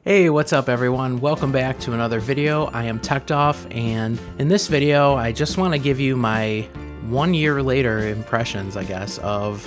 Hey, what's up everyone? Welcome back to another video. I am Techdoff, and in this video I just want to give you my 1 year later impressions, I guess, of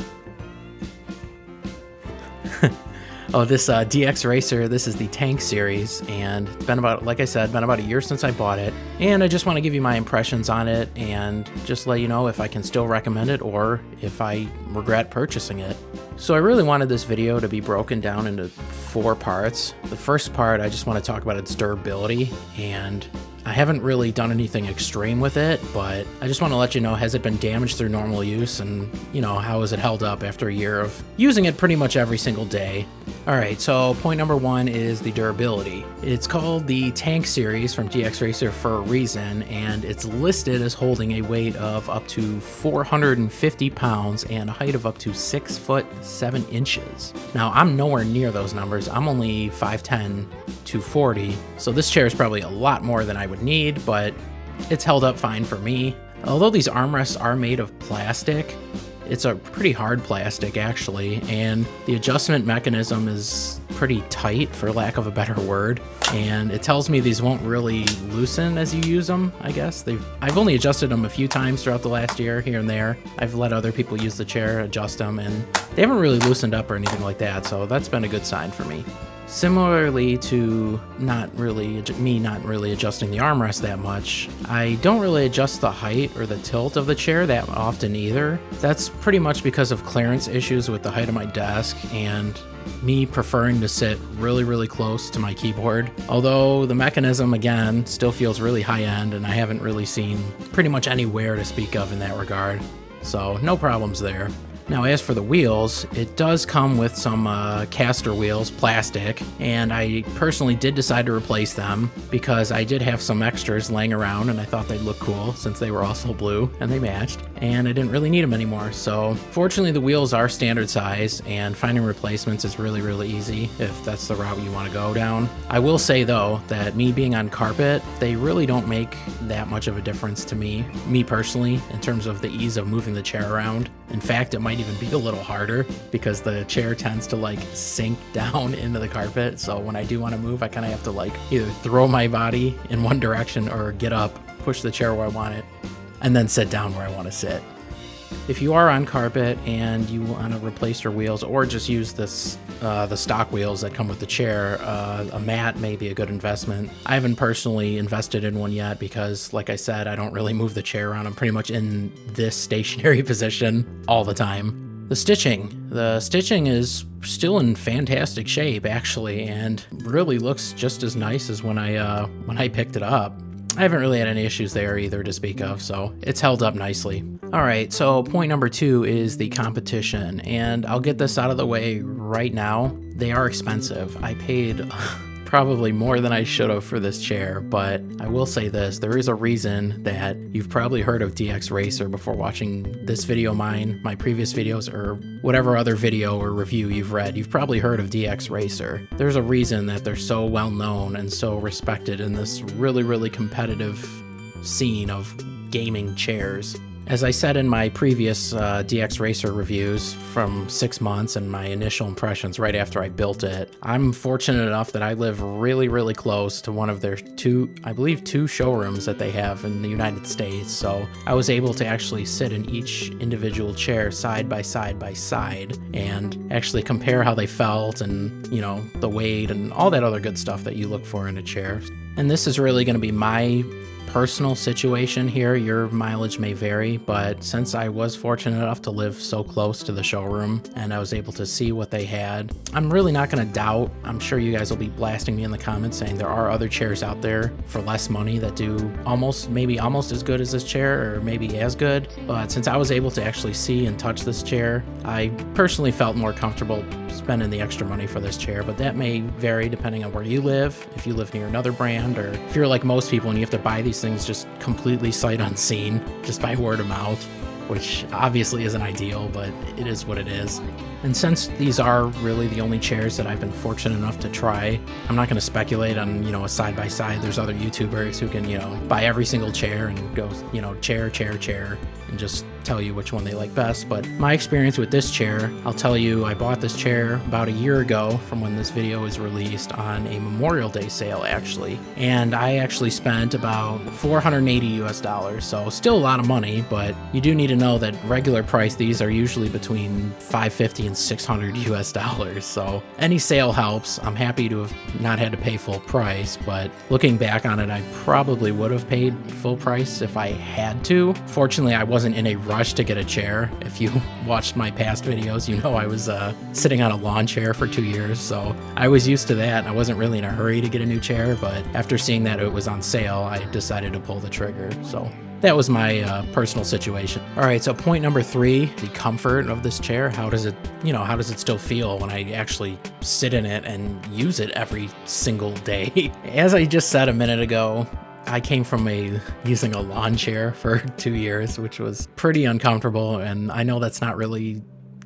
this DX Racer. This is the tank series, and it's been about, like I said, been about a year since I bought it, and I just want to give you my impressions on it and just let you know if I can still recommend it or if I regret purchasing it. So I really wanted this video to be broken down into 4 parts. The first part, I just want to talk about its durability, and I haven't really done anything extreme with it, but I just want to let you know, has it been damaged through normal use, and how has it held up after a year of using it pretty much every single day. Alright, so point number 1 is the durability. It's called the Tank series from DX Racer for a reason, and it's listed as holding a weight of up to 450 pounds and a height of up to 6 foot 7 inches. Now, I'm nowhere near those numbers. I'm only 5'10", 240, so this chair is probably a lot more than I would need, but it's held up fine for me. Although these armrests are made of plastic, it's a pretty hard plastic actually, and the adjustment mechanism is pretty tight, for lack of a better word, and it tells me these won't really loosen as you use them, I guess. I've only adjusted them a few times throughout the last year, here and there. I've let other people use the chair, adjust them, and they haven't really loosened up or anything like that, so that's been a good sign for me. Similarly to me not really adjusting the armrest that much, I don't really adjust the height or the tilt of the chair that often either. That's pretty much because of clearance issues with the height of my desk and me preferring to sit really close to my keyboard. Although the mechanism, again, still feels really high-end, and I haven't really seen pretty much any wear to speak of in that regard. So no problems there. Now, as for the wheels, it does come with some caster wheels, plastic, and I personally did decide to replace them because I did have some extras laying around and I thought they'd look cool since they were also blue and they matched, and I didn't really need them anymore. So fortunately the wheels are standard size, and finding replacements is really easy if that's the route you want to go down. I will say though that me being on carpet, they really don't make that much of a difference to me personally, in terms of the ease of moving the chair around. In fact, it might even be a little harder because the chair tends to sink down into the carpet. So when I do want to move, I kind of have to either throw my body in one direction or get up, push the chair where I want it, and then sit down where I want to sit. If you are on carpet and you want to replace your wheels or just use the stock wheels that come with the chair, a mat may be a good investment. I haven't personally invested in one yet because, like I said, I don't really move the chair around. I'm pretty much in this stationary position all the time. The stitching is still in fantastic shape actually, and really looks just as nice as when I picked it up. I haven't really had any issues there either to speak of, so it's held up nicely. Alright, so point number 2 is the competition, and I'll get this out of the way right now. They are expensive. I paid probably more than I should have for this chair, but I will say this, there is a reason that you've probably heard of DX Racer before watching this video, my previous videos, or whatever other video or review you've read. You've probably heard of DX Racer. There's a reason that they're so well known and so respected in this really competitive scene of gaming chairs. As I said in my previous DX Racer reviews from 6 months and my initial impressions right after I built it, I'm fortunate enough that I live really close to one of their two showrooms that they have in the United States. So I was able to actually sit in each individual chair side by side and actually compare how they felt and, the weight and all that other good stuff that you look for in a chair. And this is really going to be my personal situation here. Your mileage may vary, but since I was fortunate enough to live so close to the showroom and I was able to see what they had, I'm really not going to doubt. I'm sure you guys will be blasting me in the comments saying there are other chairs out there for less money that do maybe almost as good as this chair, or maybe as good. But since I was able to actually see and touch this chair, I personally felt more comfortable spending the extra money for this chair. But that may vary depending on where you live, if you live near another brand, or if you're like most people and you have to buy these things just completely sight unseen, just by word of mouth, which obviously isn't ideal, but it is what it is. And since these are really the only chairs that I've been fortunate enough to try, I'm not going to speculate on, a side-by-side. There's other YouTubers who can, buy every single chair and go, chair, and just tell you which one they like best. But my experience with this chair, I'll tell you, I bought this chair about a year ago from when this video was released on a Memorial Day sale actually. And I actually spent about $480 US. So still a lot of money, but you do need to know that regular price, these are usually between $550 and $600 US. So any sale helps. I'm happy to have not had to pay full price, but looking back on it, I probably would have paid full price if I had to. Fortunately, I wasn't in a rush to get a chair. If you watched my past videos, you know I was sitting on a lawn chair for 2 years, so I was used to that. I wasn't really in a hurry to get a new chair, but after seeing that it was on sale, I decided to pull the trigger. So that was my personal situation. All right, so point number 3, the comfort of this chair. How does it still feel when I actually sit in it and use it every single day? As I just said a minute ago, I came from using a lawn chair for 2 years, which was pretty uncomfortable, and I know that's not really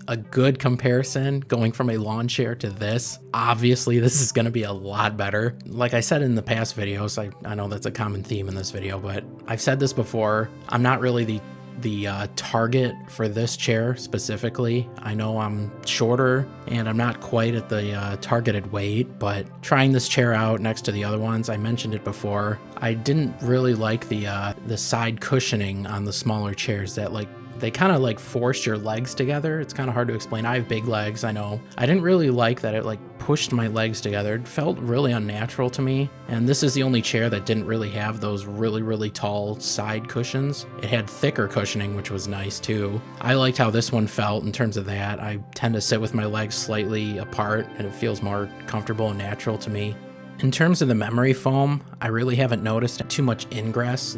a good comparison going from a lawn chair to this. Obviously, this is going to be a lot better. Like I said in the past videos, I know that's a common theme in this video, but I've said this before, I'm not really the target for this chair specifically. I know I'm shorter and I'm not quite at the targeted weight, but trying this chair out next to the other ones, I mentioned it before, I didn't really like the side cushioning on the smaller chairs that they kind of force your legs together. It's kind of hard to explain. I have big legs, I know. I didn't really like that it pushed my legs together. It felt really unnatural to me. And this is the only chair that didn't really have those really, really tall side cushions. It had thicker cushioning, which was nice too. I liked how this one felt in terms of that. I tend to sit with my legs slightly apart and it feels more comfortable and natural to me. In terms of the memory foam, I really haven't noticed too much ingress,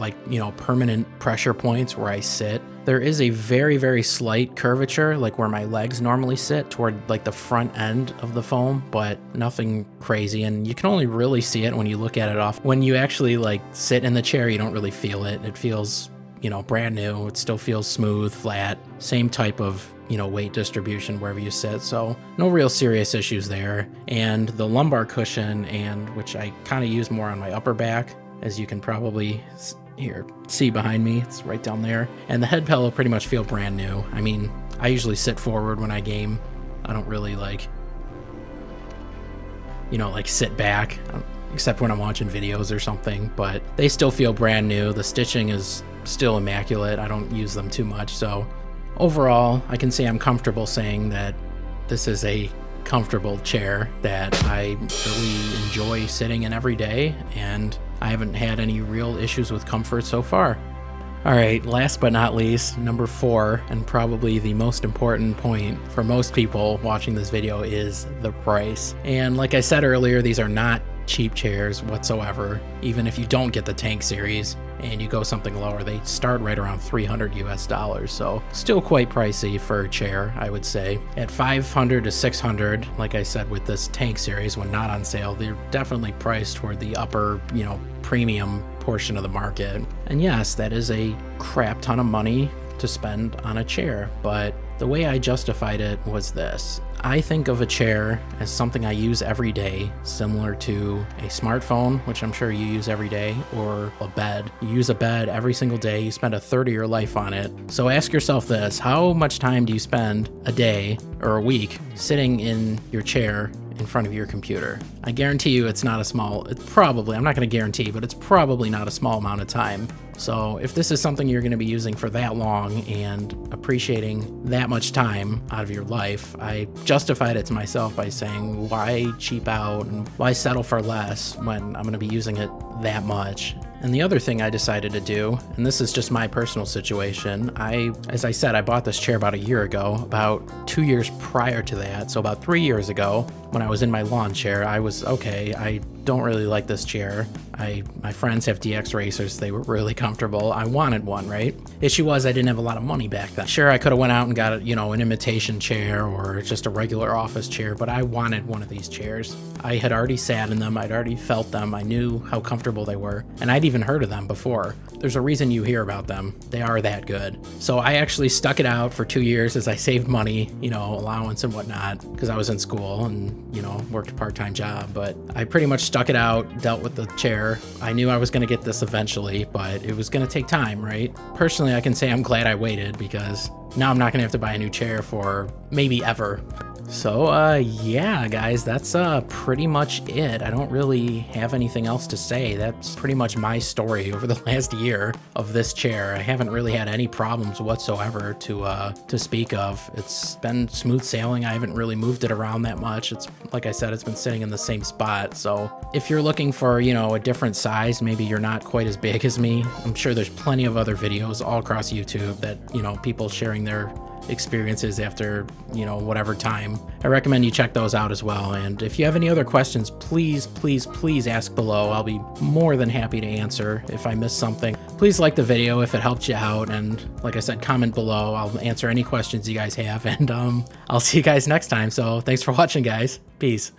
permanent pressure points where I sit. There is a very, very slight curvature, where my legs normally sit toward the front end of the foam, but nothing crazy. And you can only really see it when you look at it off. When you actually sit in the chair, you don't really feel it. It feels, brand new. It still feels smooth, flat, same type of weight distribution wherever you sit, so no real serious issues there. And the lumbar cushion, which I kind of use more on my upper back, as you can probably see behind me, it's right down there. And the head pillow pretty much feel brand new. I mean, I usually sit forward when I game. I don't really sit back, except when I'm watching videos or something, but they still feel brand new. The stitching is still immaculate. I don't use them too much, so overall, I can say I'm comfortable saying that this is a comfortable chair that I really enjoy sitting in every day, and I haven't had any real issues with comfort so far. All right, last but not least, number 4, and probably the most important point for most people watching this video, is the price. And like I said earlier, these are not cheap chairs whatsoever. Even if you don't get the Tank series and you go something lower, they start right around $300 US, so still quite pricey for a chair, I would say. At $500 to $600, like I said with this Tank series, when not on sale, they're definitely priced toward the upper, premium portion of the market. And yes, that is a crap ton of money to spend on a chair, but the way I justified it was this. I think of a chair as something I use every day, similar to a smartphone, which I'm sure you use every day, or a bed. You use a bed every single day, you spend a third of your life on it. So ask yourself this: how much time do you spend a day or a week sitting in your chair in front of your computer? I guarantee you I'm not going to guarantee, but it's probably not a small amount of time. So if this is something you're going to be using for that long and appreciating that much time out of your life, I justified it to myself by saying, why cheap out and why settle for less when I'm going to be using it that much? And the other thing I decided to do, and this is just my personal situation, as I said, I bought this chair about a year ago. About 2 years prior to that, so about 3 years ago, when I was in my lawn chair, I was, okay, I don't really like this chair. My friends have DX Racers. They were really comfortable. I wanted one, right? Issue was I didn't have a lot of money back then. Sure, I could have went out and got an imitation chair or just a regular office chair, but I wanted one of these chairs. I had already sat in them. I'd already felt them. I knew how comfortable they were, and I'd even heard of them before. there's a reason you hear about them. They are that good. So I actually stuck it out for 2 years as I saved money, you know, allowance and whatnot, because I was in school and, you know, worked a part-time job. But I pretty much stuck it out, dealt with the chair. I knew I was going to get this eventually, but it was going to take time, right? Personally, I can say I'm glad I waited, because now I'm not going to have to buy a new chair for maybe ever. So, yeah, guys, that's pretty much it. I don't really have anything else to say. That's pretty much my story over the last year of this chair. I haven't really had any problems whatsoever to speak of. It's been smooth sailing. I haven't really moved it around that much. It's, like I said, it's been sitting in the same spot. So if you're looking for, you know, a different size, maybe you're not quite as big as me, I'm sure there's plenty of other videos all across YouTube that, you know, people sharing their experiences after, you know, whatever time. I recommend you check those out as well. And if you have any other questions, please ask below. I'll be more than happy to answer if I missed something. Please like the video if it helped you out, and like I said, comment below. I'll answer any questions you guys have, and I'll see you guys next time. So thanks for watching, guys. Peace.